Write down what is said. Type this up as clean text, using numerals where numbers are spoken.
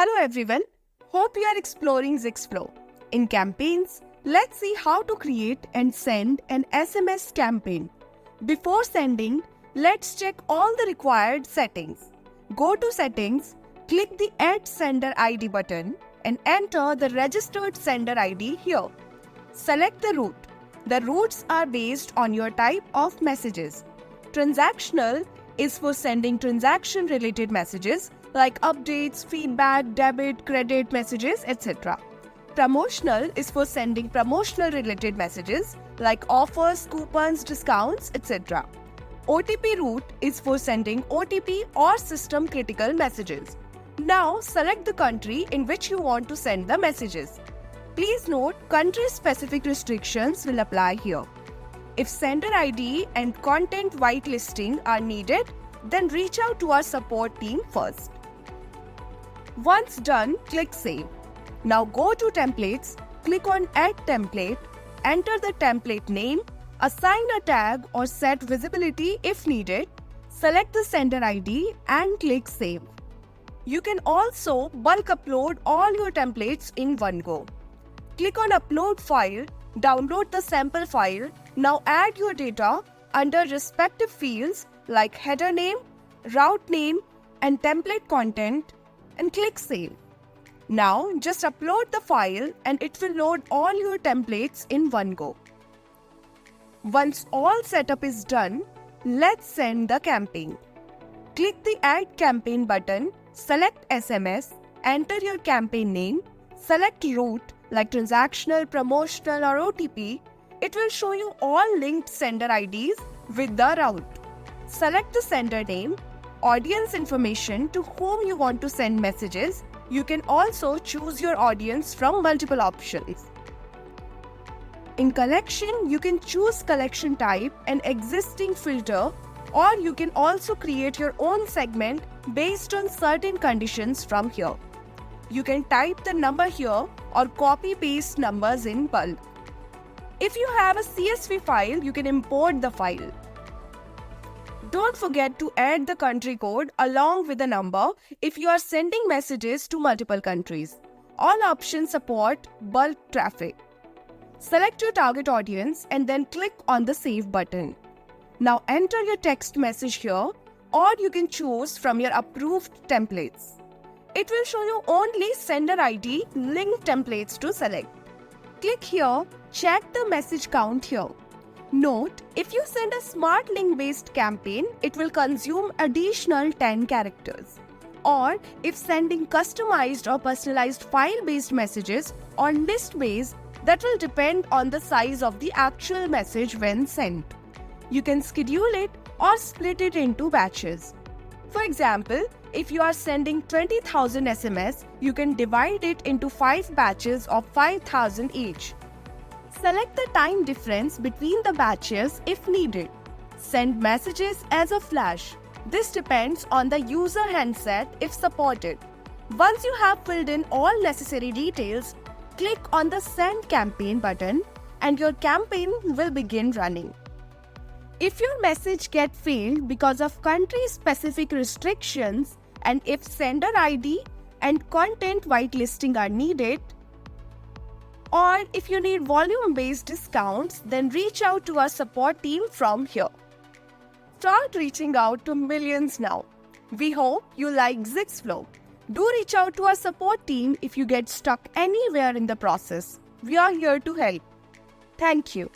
Hello everyone, hope you are exploring Zixflow. In campaigns, let's see how to create and send an SMS campaign. Before sending, let's check all the required settings. Go to Settings, click the Add Sender ID button and enter the registered sender ID here. Select the route. The routes are based on your type of messages. Transactional is for sending transaction-related messages like updates, feedback, debit, credit messages, etc. Promotional is for sending promotional-related messages like offers, coupons, discounts, etc. OTP route is for sending OTP or system-critical messages. Now, select the country in which you want to send the messages. Please note, country-specific restrictions will apply here. If sender ID and content whitelisting are needed, then reach out to our support team first. Once done, click Save. Now go to Templates, click on Add Template, enter the template name, assign a tag or set visibility if needed, select the sender ID and click Save. You can also bulk upload all your templates in one go. Click on Upload File, download the sample file. Now add your data under respective fields like header name, route name, and template content and click Save. Now just upload the file and it will load all your templates in one go. Once all setup is done, let's send the campaign. Click the Add Campaign button, select SMS, enter your campaign name, select route like transactional, promotional or OTP. It will show you all linked sender IDs with the route. Select the sender name, audience information to whom you want to send messages. You can also choose your audience from multiple options. In collection, you can choose collection type and existing filter, or you can also create your own segment based on certain conditions from here. You can type the number here or copy-paste numbers in bulk. If you have a CSV file, you can import the file. Don't forget to add the country code along with the number if you are sending messages to multiple countries. All options support bulk traffic. Select your target audience and then click on the Save button. Now enter your text message here, or you can choose from your approved templates. It will show you only sender ID linked templates to select. Click here, check the message count here. Note, if you send a smart link based campaign, it will consume additional 10 characters. Or if sending customized or personalized file based messages or list based, that will depend on the size of the actual message when sent. You can schedule it or split it into batches. For example, if you are sending 20,000 SMS, you can divide it into 5 batches of 5,000 each. Select the time difference between the batches if needed. Send messages as a flash. This depends on the user handset if supported. Once you have filled in all necessary details, click on the Send Campaign button and your campaign will begin running. If your message gets failed because of country-specific restrictions and if sender ID and content whitelisting are needed, or if you need volume-based discounts, then reach out to our support team from here. Start reaching out to millions now. We hope you like Zixflow. Do reach out to our support team if you get stuck anywhere in the process. We are here to help. Thank you.